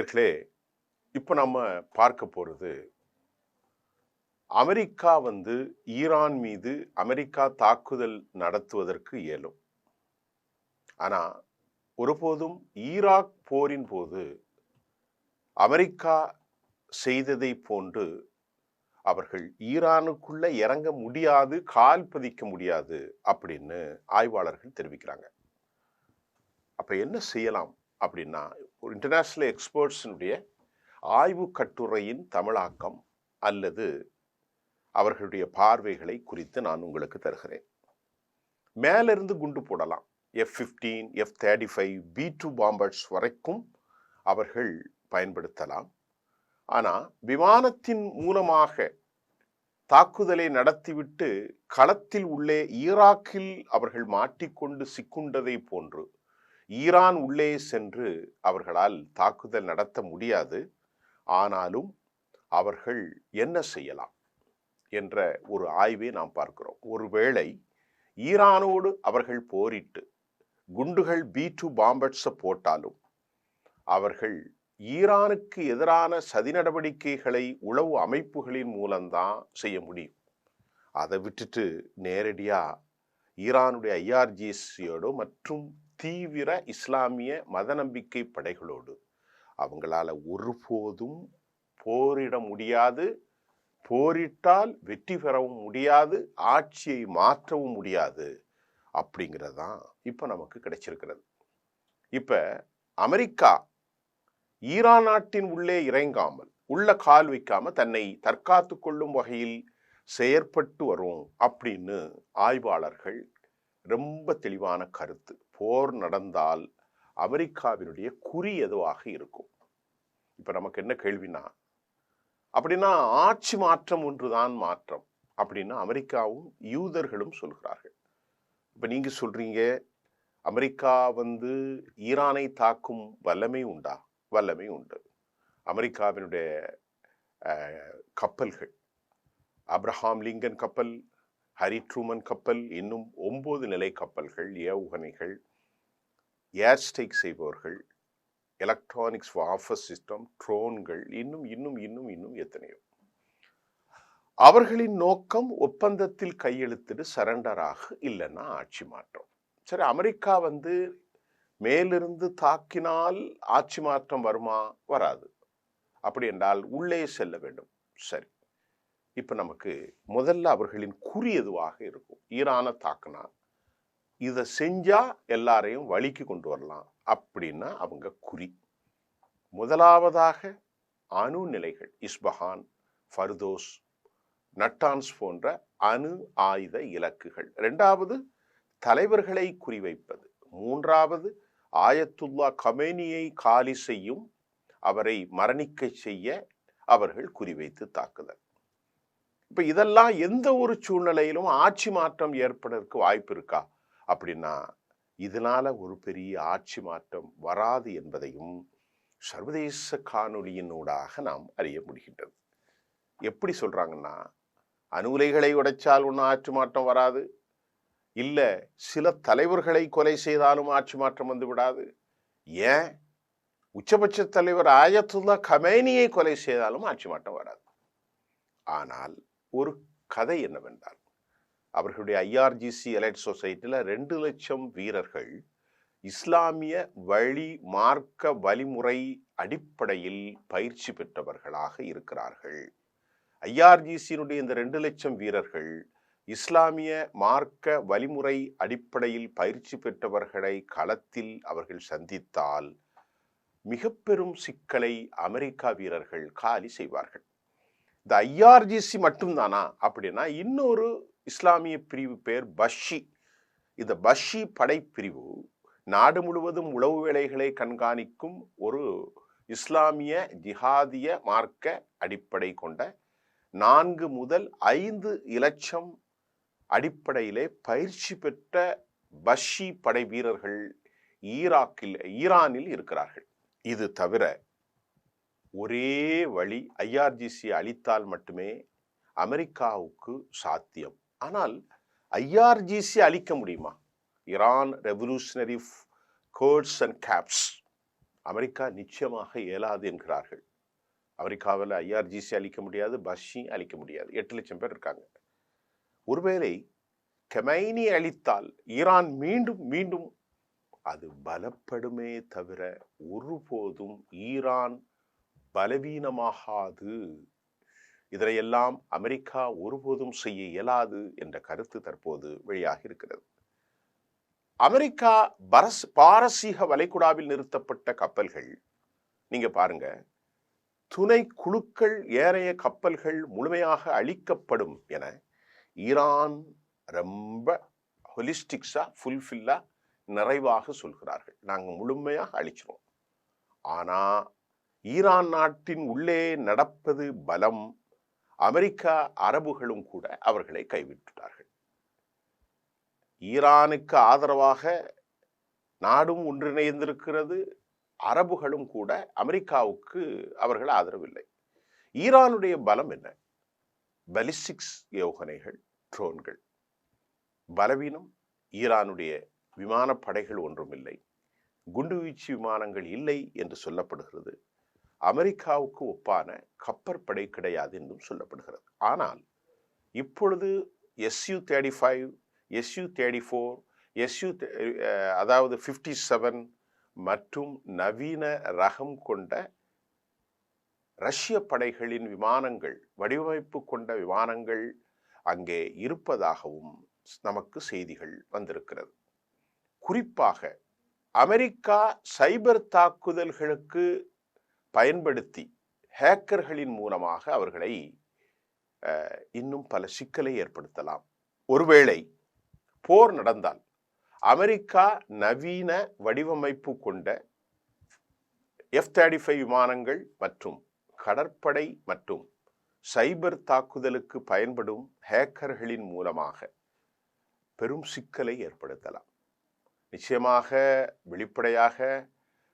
நேயர்களே, இப்போ நம்ம பார்க்க போறது, அமெரிக்கா ஈரான் மீது அமெரிக்கா தாக்குதல் நடத்துவதற்கு இயலும். ஆனா ஒருபோதும் ஈராக் போரின் போது அமெரிக்கா செய்ததை போன்று அவர்கள் ஈரானுக்குள்ள இறங்க முடியாது, கால் பதிக்க முடியாது அப்படின்னு ஆய்வாளர்கள் தெரிவிக்கிறாங்க. அப்ப என்ன செய்யலாம் அப்படின்னா, ஒரு இன்டர்நேஷனல் எக்ஸ்பர்ட்ஸினுடைய ஆய்வு கட்டுரையின் தமிழாக்கம் அல்லது அவர்களுடைய பார்வைகளை குறித்து நான் உங்களுக்கு தருகிறேன். மேலிருந்து குண்டு போடலாம். F-15, F-35, B-2 பாம்பர்ஸ் வரைக்கும் அவர்கள் பயன்படுத்தலாம். ஆனா விமானத்தின் மூலமாக தாக்குதலை நடத்திவிட்டு களத்தில் உள்ளே ஈராக்கில் அவர்கள் மாட்டிக்கொண்டு சிக்குண்டதை போன்று ஈரான் உள்ளே சென்று அவர்களால் தாக்குதல் நடத்த முடியாது. ஆனாலும் அவர்கள் என்ன செய்யலாம் என்ற ஒரு ஆய்வை நாம் பார்க்கிறோம். ஒருவேளை ஈரானோடு அவர்கள் போரிட்டு குண்டுகள் B-2 பாம்பர்ஸை போட்டாலும் அவர்கள் ஈரானுக்கு எதிரான சதி நடவடிக்கைகளை உளவு அமைப்புகளின் மூலம்தான் செய்ய முடியும். அதை விட்டுட்டு நேரடியா ஈரானுடைய IRGCயோடு மற்றும் தீவிர இஸ்லாமிய மத நம்பிக்கை படைகளோடு அவங்களால ஒருபோதும் போரிட முடியாது. போரிட்டால் வெற்றி பெறவும் முடியாது, ஆட்சியை மாற்றவும் முடியாது. அப்படிங்கிறதான் இப்ப நமக்கு கிடைச்சிருக்கிறது. இப்ப அமெரிக்கா ஈரான் நாட்டின் உள்ளே இறங்காமல், உள்ள கால் வைக்காம தன்னை தற்காத்து கொள்ளும் வகையில் செயற்பட்டு வரும் அப்படின்னு ஆய்வாளர்கள் ரொம்ப தெளிவான கருத்து. போர் நடந்தால் அமெரிக்காவினுடைய குறி எதுவாக இருக்கும்? இப்ப நமக்கு என்ன கேள்வினா, அப்படின்னா ஆட்சி மாற்றம் ஒன்றுதான் மாற்றம் அப்படின்னு அமெரிக்காவும் யூதர்களும் சொல்கிறார்கள். இப்ப நீங்க சொல்றீங்க, அமெரிக்கா ஈரானை தாக்கும் வல்லமை உண்டா? வல்லமை உண்டு. அமெரிக்காவினுடைய கப்பல்கள், அப்ரஹாம் லிங்கன் கப்பல், ஹரி ட்ரூமன் கப்பல், இன்னும் 9 நிலை கப்பல்கள், ஏவுகணைகள், ஏர் ஸ்ட்ரைக் செய்பவர்கள், எலக்ட்ரானிக்ஸ் வார்ஃபேர் சிஸ்டம், ட்ரோன்கள், இன்னும் இன்னும் இன்னும் இன்னும் எத்தனையோ. அவர்களின் நோக்கம் ஒப்பந்தத்தில் கையெழுத்திடு சரண்டராக, இல்லைன்னா ஆட்சி மாற்றம். சரி, அமெரிக்கா மேலிருந்து தாக்கினால் ஆட்சி மாற்றம் வருமா? வராது. அப்படி என்றால் உள்ளே செல்ல வேண்டும். சரி, இப்ப நமக்கு முதல்ல அவர்களின் குறி எதுவாக இருக்கும்? ஈரானை தாக்குனா இதை செஞ்சா எல்லாரையும் வழிக்கு கொண்டு வரலாம் அப்படின்னா அவங்க குறி. முதலாவதாக அணு நிலைகள், இஸ்பஹான், ஃபர்தோஸ், நட்டான்ஸ் போன்ற அணு ஆயுத இலக்குகள். இரண்டாவது தலைவர்களை குறிவைப்பது. மூன்றாவது ஆயத்துல்லா கமேனியை காலி செய்யும், அவரை மரணிக்க செய்ய அவர்கள் குறிவைத்து தாக்குதல். இப்ப இதெல்லாம் எந்த ஒரு சூழ்நிலையிலும் ஆட்சி மாற்றம் ஏற்படுவதற்கு வாய்ப்பு இருக்கா அப்படின்னா, இதனால ஒரு பெரிய ஆட்சி மாற்றம் வராது என்பதையும் சர்வதேச காணொலியினூடாக நாம் அறிய முடிகின்றது. எப்படி சொல்றாங்கன்னா, அணு உலைகளை உடைச்சால் ஒன்றும் ஆட்சி மாற்றம் வராது, இல்ல சில தலைவர்களை கொலை செய்தாலும் ஆட்சி மாற்றம் வந்து விடாது. ஏன் உச்சபட்ச தலைவர் ஆயத்துல்லா கமேனியை கொலை செய்தாலும் ஆட்சி மாற்றம் வராது. ஆனால் ஒரு கதை என்னவென்றால், அவர்களுடைய IRGC எலைட் சொசைட்டில 2 லட்சம் வீரர்கள் இஸ்லாமிய வழி மார்க்க வழிமுறை அடிப்படையில் பயிற்சி பெற்றவர்களாக இருக்கிறார்கள். IRGCயினுடைய இந்த 2 லட்சம் வீரர்கள் இஸ்லாமிய மார்க்க வழிமுறை அடிப்படையில் பயிற்சி பெற்றவர்களை களத்தில் அவர்கள் சந்தித்தால் மிக பெரும் சிக்கலை அமெரிக்கா வீரர்கள் காலி செய்வார்கள். இந்த IRGC மட்டும்தானா அப்படின்னா, இன்னொரு இஸ்லாமிய பிரிவு பேர் பஷி. இந்த பஷி படைப்பிரிவு நாடு முழுவதும் உளவு வேலைகளை கண்காணிக்கும் ஒரு இஸ்லாமிய ஜிஹாதிய மார்க்க அடிப்படை கொண்ட 4 முதல் 5 இலட்சம் அடிப்படையிலே பயிற்சி பெற்ற பஷி படை வீரர்கள் ஈரானில் இருக்கிறார்கள். இது தவிர ஒரே வழி, IRGC அழித்தால் மட்டுமே அமெரிக்காவுக்கு சாத்தியம். ஆனால் IRGC அழிக்க முடியுமா? Iran revolutionary guards and corps America நிச்சயமாக இயலாது என்கிறார்கள். அமெரிக்காவில் ஐஆர்ஜிசி அளிக்க முடியாது, பஷி அளிக்க முடியாது. 8 லட்சம் பேர் இருக்காங்க. ஒருவேளை கெமைனி அளித்தால் ஈரான் மீண்டும் மீண்டும் அது பலப்படுமே தவிர ஒருபோதும் ஈரான் பலவீனமாகாது. இதனையெல்லாம் அமெரிக்கா ஒருபோதும் செய்ய இயலாது என்ற கருத்து தற்போது வெளியாகி இருக்கிறது. அமெரிக்கா பாரசீக வளைகுடாவில் நிறுத்தப்பட்ட கப்பல்கள் நீங்க பாருங்க, துணை குழுக்கள் ஏனைய கப்பல்கள் முழுமையாக அழிக்கப்படும் என ஈரான் ரொம்ப ஹொலிஸ்டிக்ஸா ஃபுல்ஃபில்லா நிறைவாக சொல்கிறார்கள். நாங்கள் முழுமையாக அழிச்சிருவோம். ஆனா ஈரான் நாட்டின் உள்ளே நடப்பது பலம். அமெரிக்கா அரபுகளும் கூட அவர்களை கைவிட்டார்கள். ஈரானுக்கு ஆதரவாக நாடும் ஒன்றிணைந்திருக்கிறது. அரபுகளும் கூட அமெரிக்காவுக்கு அவர்கள் ஆதரவில்லை. ஈரானுடைய பலம் என்ன? பாலிஸ்டிக்ஸ் ஏவுகணைகள், ட்ரோன்கள். பலவீனம் ஈரானுடைய விமானப்படைகள் ஒன்றுமில்லை, குண்டுவீச்சு விமானங்கள் இல்லை என்று சொல்லப்படுகிறது. அமெரிக்காவுக்கு ஒப்பான கப்பற்படை கிடையாது என்றும் சொல்லப்படுகிறது. ஆனால் இப்பொழுது Su-35, Su-34, அதாவது 57 மற்றும் நவீன ரகம் கொண்ட ரஷ்ய படைகளின் விமானங்கள், வடிவமைப்பு கொண்ட விமானங்கள் அங்கே இருப்பதாகவும் நமக்கு செய்திகள் வந்திருக்கிறது. குறிப்பாக அமெரிக்கா சைபர் தாக்குதல்களுக்கு பயன்படுத்தி ஹேக்கர்களின் மூலமாக அவர்களை இன்னும் பல சிக்கலை ஏற்படுத்தலாம். ஒருவேளை போர் நடந்தால் அமெரிக்கா நவீன வடிவமைப்பு கொண்ட F-35 விமானங்கள் மற்றும் கடற்படை மற்றும் சைபர் தாக்குதலுக்கு பயன்படும் ஹேக்கர்களின் மூலமாக பெரும் சிக்கலை ஏற்படுத்தலாம். நிச்சயமாக வெளிப்படையாக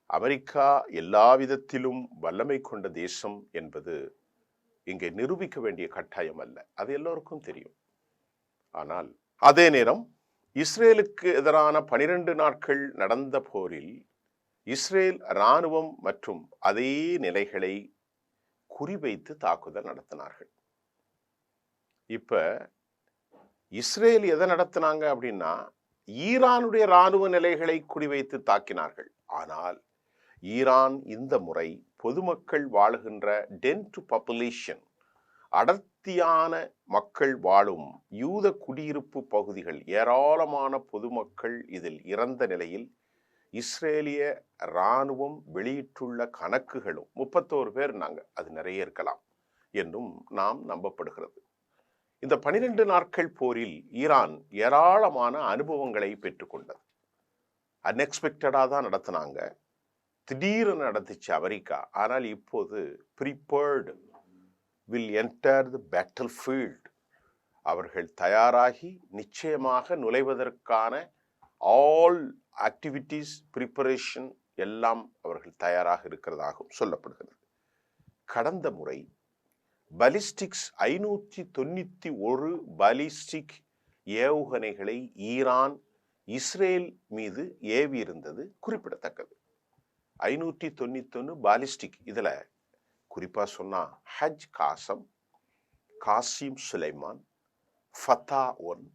அமெரிக்கா எல்லா விதத்திலும் வல்லமை கொண்ட தேசம் என்பது இங்கே நிரூபிக்க வேண்டிய கட்டாயம் அல்ல, அது எல்லோருக்கும் தெரியும். ஆனால் அதே நேரம் இஸ்ரேலுக்கு எதிரான 12 நாட்கள் நடந்த போரில் இஸ்ரேல் இராணுவம் மற்றும் அதே நிலைகளை குறிவைத்து தாக்குதல் நடத்தினார்கள். இப்ப இஸ்ரேல் எதை நடத்தினாங்க அப்படின்னா, ஈரானுடைய இராணுவ நிலைகளை குறிவைத்து தாக்கினார்கள். ஆனால் ஈரான் இந்த முறை பொதுமக்கள் வாழுகின்ற டென்ட் பாப்புலேஷன், அடர்த்தியான மக்கள் வாழும் யூத குடியிருப்பு பகுதிகள், ஏராளமான பொதுமக்கள் இதில் இறந்த நிலையில் இஸ்ரேலிய இராணுவம் வெளியிட்டுள்ள கணக்குகளும் 31 பேர் அது நிறைய இருக்கலாம் என்றும் நாம் நம்பப்படுகிறது. இந்த 12 நாட்கள் போரில் ஈரான் ஏராளமான அனுபவங்களை பெற்றுக்கொண்டது. அன்எக்ஸ்பெக்டடா தான் நடத்தினாங்க, திடீரென நடந்துச்சு அமெரிக்கா. ஆனால் இப்போது prepared will enter the battle field, அவர்கள் தயாராகி நிச்சயமாக நுழைவதற்கான ஆல் ஆக்டிவிட்டீஸ் ப்ரிப்பரேஷன் எல்லாம் அவர்கள் தயாராக இருக்கிறதாகவும் சொல்லப்படுகிறது. கடந்த முறை பாலிஸ்டிக்ஸ் 591 பாலிஸ்டிக் ஏவுகணைகளை ஈரான் இஸ்ரேல் மீது ஏவி இருந்தது குறிப்பிடத்தக்கது. 591 பாலிஸ்டிக். இதுல குறிப்பா சொன்னா ஹஜ் காசம், Kasim Sulaiman, Fattah 1,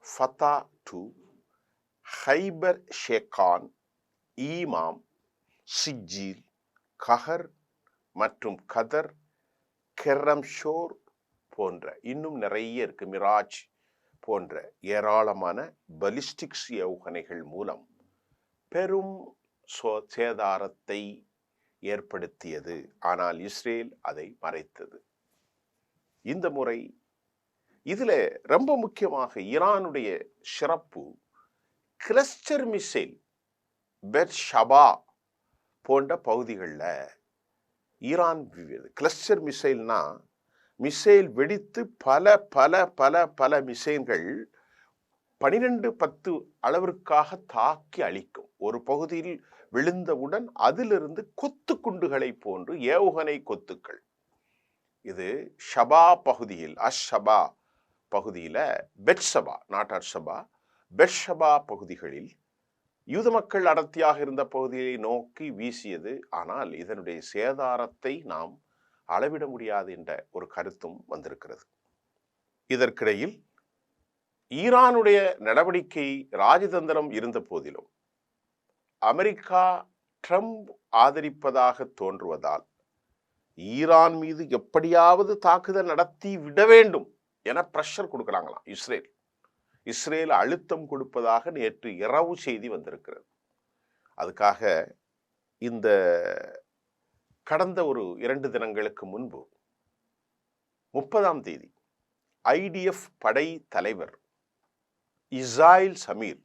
Fattah 2, hyper ஷேகான், ஈமாம், sigil, கஹர் மற்றும் கதர், கெரம்ஷோர் போன்ற இன்னும் நிறைய இருக்கு, மிராஜ் போன்ற ஏராளமான பாலிஸ்டிக்ஸ் ஏவுகணைகள் மூலம் பெரும் சேதாரத்தை ஏற்படுத்தியது. ஆனால் இஸ்ரேல் அதை மறைத்தது. இந்த முறை இதுல ரொம்ப முக்கியமாக ஈரானுடைய சிறப்பு, கிளஸ்டர் மிசைல் பெர்ஷபா போன்ற பகுதிகளில் ஈரான் கிளஸ்டர் மிசைல்னா மிசைல் வெடித்து பல பல பல பல மிசைல்கள் 12-10 அளவிற்காக தாக்கி அழிக்கும். ஒரு பகுதியில் விழுந்தவுடன் அதிலிருந்து கொத்து குண்டுகளை போன்று ஏவுகணை கொத்துக்கள். இது ஷபா பகுதியில், அஷபா பகுதியில, பெட்ஷபா, நாட் அர்ஷபா, பெட்ஷபா பகுதிகளில் யூத மக்கள் அடர்த்தியாக இருந்த பகுதியை நோக்கி வீசியது. ஆனால் இதனுடைய சேதாரத்தை நாம் அளவிட முடியாது என்ற ஒரு கருத்தும் வந்திருக்கிறது. இதற்கிடையில் ஈரானுடைய நடவடிக்கை ராஜதந்திரம் இருந்த போதிலும் அமெரிக்கா ட்ரம்ப் ஆதரிப்பதாக தோன்றுவதால் ஈரான் மீது எப்படியாவது தாக்குதல் நடத்தி விட வேண்டும் என பிரஷர் கொடுக்கிறாங்களாம் இஸ்ரேல். இஸ்ரேல் அழுத்தம் கொடுப்பதாக நேற்று இரவு செய்தி வந்திருக்கிறது. அதுக்காக இந்த கடந்த ஒரு 2 தினங்களுக்கு முன்பு 30ஆம் தேதி IDF படை தலைவர் இஸ்ராயில் சமீர்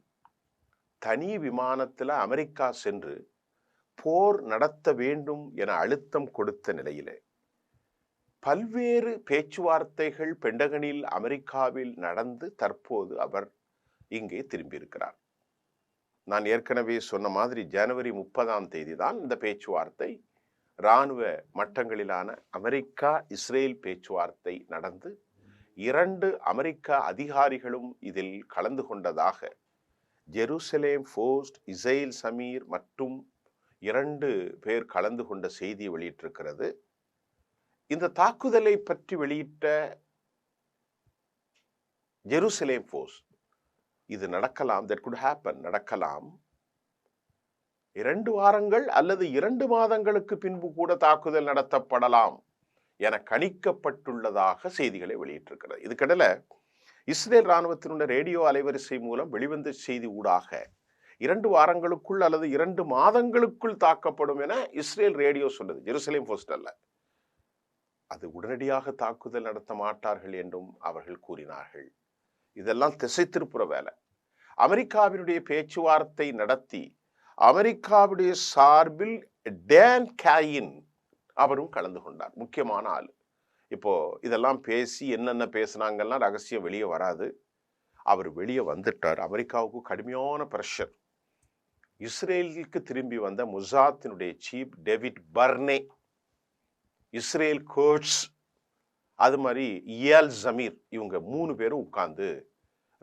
தனி விமானத்தில் அமெரிக்கா சென்று போர் நடத்த வேண்டும் என அழுத்தம் கொடுத்த நிலையிலே பல்வேறு பேச்சுவார்த்தைகள் பெண்டகனில் அமெரிக்காவில் நடந்து தற்போது அவர் இங்கே திரும்பியிருக்கிறார். நான் ஏற்கனவே சொன்ன மாதிரி ஜனவரி 30ஆம் தேதி தான் இந்த பேச்சுவார்த்தை இராணுவ மட்டங்களிலான அமெரிக்கா இஸ்ரேல் பேச்சுவார்த்தை நடந்து 2 அமெரிக்க அதிகாரிகளும் இதில் கலந்து கொண்டதாக ஜெருசலேம் போஸ்ட் இஸ்ராயில் சமீர் மற்றும் 2 பேர் கலந்து கொண்ட செய்தி வெளியிட்டிருக்கிறது. இந்த தாக்குதலை பற்றி வெளியிட்ட ஜெருசலேம் போஸ்ட் இது நடக்கலாம், that could happen, நடக்கலாம் 2 வாரங்கள் அல்லது 2 மாதங்களுக்கு பின்பு கூட தாக்குதல் நடத்தப்படலாம் என கணிக்கப்பட்டுள்ளதாக செய்திகளை வெளியிட்டிருக்கிறது. இதுக்கிடையில இஸ்ரேல் இராணுவத்தினுடைய ரேடியோ அலைவரிசை மூலம் வெளிவந்த செய்தி ஊடாக 2 வாரங்களுக்குள் அல்லது 2 மாதங்களுக்குள் தாக்கப்படும் என இஸ்ரேல் ரேடியோ சொன்னது, ஜெருசலேம் போஸ்ட் அல்ல. அது உடனடியாக தாக்குதல் நடத்த மாட்டார்கள் என்றும் அவர்கள் கூறினார்கள். இதெல்லாம் திசை திருப்புற வேலை. அமெரிக்காவினுடைய பேச்சுவார்த்தை நடத்தி அமெரிக்காவுடைய சார்பில் டேன் கேயின் அவரும் கலந்து கொண்டார். முக்கியமான ஆள். இப்போ இதெல்லாம் பேசி என்னென்ன பேசினாங்கன்னா ரகசியம் வெளியே வராது. அவர் வெளியே வந்துட்டார். அமெரிக்காவுக்கு கடுமையான பிரஷர். இஸ்ரேலுக்கு திரும்பி வந்த முசாத்தினுடைய சீஃப் டேவிட் பர்னே, இஸ்ரேல் கோட்ஸ், அது மாதிரி இயால் ஜமீர், இவங்க 3 பேரும் உட்கார்ந்து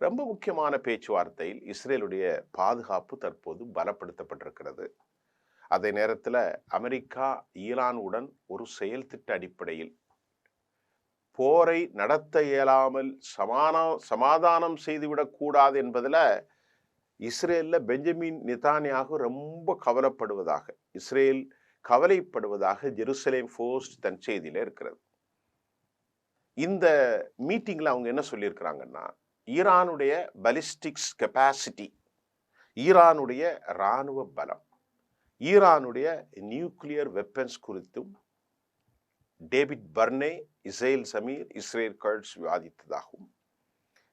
ரொம்ப முக்கியமான பேச்சுவார்த்தையில் இஸ்ரேலுடைய பாதுகாப்பு தற்போது பலப்படுத்தப்பட்டிருக்கிறது. அதே நேரத்தில் அமெரிக்கா ஈரானுடன் ஒரு செயல் திட்ட அடிப்படையில் போரை நடத்த இயலாமல் சமாதானம் செய்துவிடக்கூடாது என்பதில் இஸ்ரேலில் பெஞ்சமின் நெதன்யாகு ரொம்ப கவலைப்படுவதாக, இஸ்ரேல் கவலைப்படுவதாக ஜெருசலேம் போஸ்ட் தன் செய்தியில் இருக்கிறது. இந்த மீட்டிங்கில் அவங்க என்ன சொல்லியிருக்கிறாங்கன்னா, ஈரானுடைய பலிஸ்டிக்ஸ் கெப்பாசிட்டி, ஈரானுடைய இராணுவ பலம், ஈரானுடைய நியூக்ளியர் வெப்பன்ஸ் குறித்தும் டேவிட் பர்னே, இஸ்ராயில் சமீர், இஸ்ரேல் கர்ட்ஸ் விவாதித்ததாகவும்,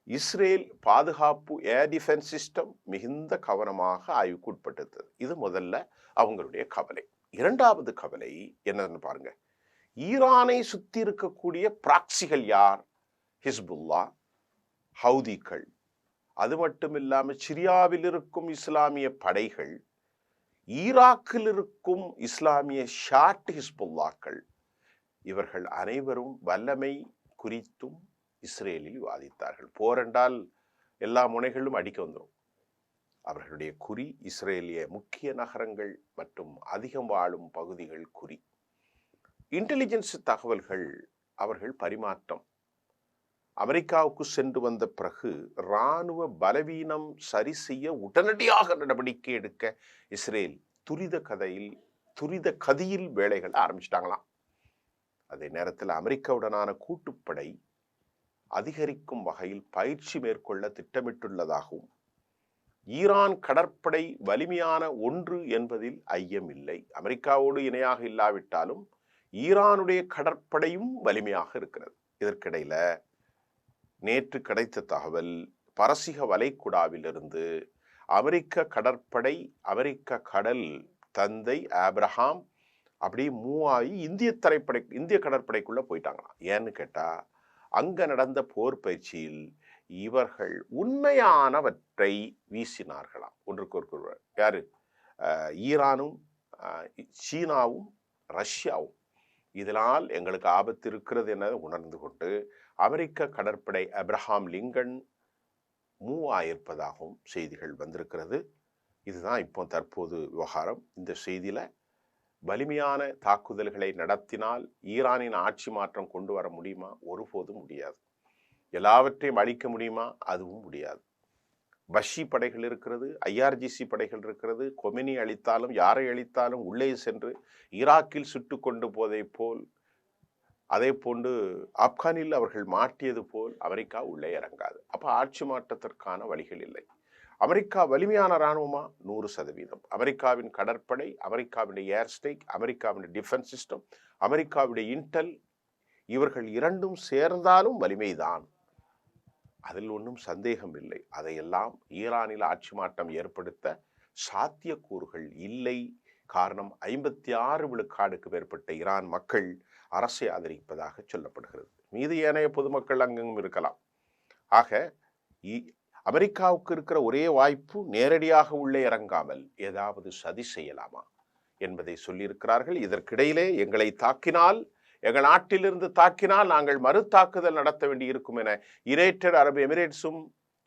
இஸ்ரேல் பாதுகாப்பு ஏர் டிஃபென்ஸ் சிஸ்டம் மிகுந்த கவனமாக ஆய்வுக்கு உட்பட்டது. இது முதல்ல அவங்களுடைய கவலை. 2வது கவலை என்னன்னு பாருங்க. ஈரானை சுத்தி இருக்கக்கூடிய பிராக்சிகள் யார்? ஹிஸ்புல்லா, ஹவுதிகள், அது மட்டும் இல்லாமல் சிரியாவில் இருக்கும் இஸ்லாமிய படைகள், ஈராக்கில் இருக்கும் இஸ்லாமிய ஷாட் ஹிஸ்புல்லாக்கள், இவர்கள் அனைவரும் வல்லமை குறித்தும் இஸ்ரேலில் விவாதித்தார்கள். போரென்றால் எல்லா முனைகளும் அடிக்க வந்துடும். அவர்களுடைய குறி இஸ்ரேலிய முக்கிய நகரங்கள் மற்றும் அதிகம் வாழும் பகுதிகள் குறி. இன்டெலிஜென்ஸ் தகவல்கள் அவர்கள் பரிமாற்றம். அமெரிக்காவுக்கு சென்று வந்த பிறகு இராணுவ பலவீனம் சரி செய்ய உடனடியாக நடவடிக்கை எடுக்க இஸ்ரேல் துரித கதியில் வேலைகள் ஆரம்பிச்சிட்டாங்களாம். அதே நேரத்தில் அமெரிக்காவுடனான கூட்டுப்படை அதிகரிக்கும் வகையில் பயிற்சி மேற்கொள்ள திட்டமிட்டுள்ளதாகவும், ஈரான் கடற்படை வலிமையான ஒன்று என்பதில் ஐயமில்லை. அமெரிக்காவோடு இணையாக இல்லாவிட்டாலும் ஈரானுடைய கடற்படையும் வலிமையாக இருக்கிறது. இதற்கிடையில நேற்று கிடைத்த தகவல், பரசிக வளைகுடாவிலிருந்து அமெரிக்க கடற்படை, அமெரிக்க கடல் தந்தை ஆப்ரஹாம் அப்படியே மூவாகி இந்திய கடற்படைக்குள்ள போயிட்டாங்களாம். ஏன்னு கேட்டா, அங்க நடந்த போர் பயிற்சியில் இவர்கள் உண்மையானவற்றை வீசினார்களாம் ஒன்றுக்கொருவர். யாரு? ஈரானும் சீனாவும் ரஷ்யாவும். இதனால் எங்களுக்கு ஆபத்து இருக்கிறது என உணர்ந்து கொண்டு அமெரிக்க கடற்படை ஆப்ரஹாம் லிங்கன் மூவ் ஆயிருப்பதாகவும் செய்திகள் வந்திருக்கிறது. இதுதான் இப்போ தற்போது விவகாரம். இந்த செய்தியில வலிமையான தாக்குதல்களை நடத்தினால் ஈரானின் ஆட்சி மாற்றம் கொண்டு வர முடியுமா? ஒருபோதும் முடியாது. எல்லாவற்றையும் அழிக்க முடியுமா? அதுவும் முடியாது. பஷி படைகள் இருக்கிறது, ஐஆர்ஜிசி படைகள் இருக்கிறது. கொமெனி அழித்தாலும் யாரை அழித்தாலும் உள்ளே சென்று ஈராக்கில் சுட்டு கொண்டு போதை போல், அதே போன்று ஆப்கானில் அவர்கள் மாட்டியது போல் அமெரிக்கா உள்ளே இறங்காது. அப்ப ஆட்சி மாற்றத்திற்கான வழிகள் இல்லை. அமெரிக்கா வலிமையான இராணுவமா? 100%. அமெரிக்காவின் கடற்படை, அமெரிக்காவின் ஏர் ஸ்ட்ரைக், அமெரிக்காவின் டிஃபென்ஸ் சிஸ்டம், அமெரிக்காவுடைய இன்டெல், இவர்கள் இரண்டும் சேர்ந்தாலும் வலிமைதான். அதில் ஒன்றும் சந்தேகம் இல்லை. அதையெல்லாம் ஈரானில் ஆட்சி மாற்றம் ஏற்படுத்த சாத்தியக்கூறுகள் இல்லை. காரணம் 56 விழுக்காடுக்கு மேற்பட்ட ஈரான் மக்கள் அரசை ஆதரிப்பதாக சொல்லப்படுகிறது. மீது ஏனைய பொதுமக்கள் அங்கெங்கும் இருக்கலாம். ஆக அமெரிக்காவுக்கு இருக்கிற ஒரே வாய்ப்பு நேரடியாக உள்ளே இறங்காமல் ஏதாவது சதி செய்யலாமா என்பதை சொல்லியிருக்கிறார்கள். இதற்கிடையிலே எங்களை தாக்கினால், எங்கள் நாட்டிலிருந்து தாக்கினால் நாங்கள் மறு தாக்குதல் நடத்த வேண்டி இருக்கும் என யுனைடெட் அரபு எமிரேட்ஸும்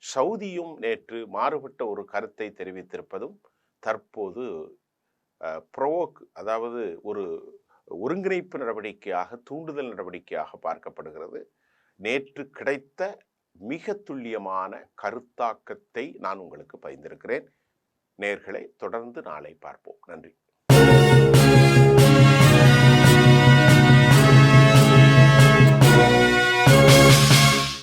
சவுதியும் நேற்று மாறுபட்ட ஒரு கருத்தை தெரிவித்திருப்பதும் தற்போது ப்ரோவோக், அதாவது ஒரு ஒருங்கிணைப்பு நடவடிக்கையாக, தூண்டுதல் நடவடிக்கையாக பார்க்கப்படுகிறது. நேற்று கிடைத்த மிக துல்லியமான கருத்தாக்கத்தை நான் உங்களுக்கு பகிர்ந்திருக்கிறேன். நேயர்களை தொடர்ந்து நாளை பார்ப்போம். நன்றி.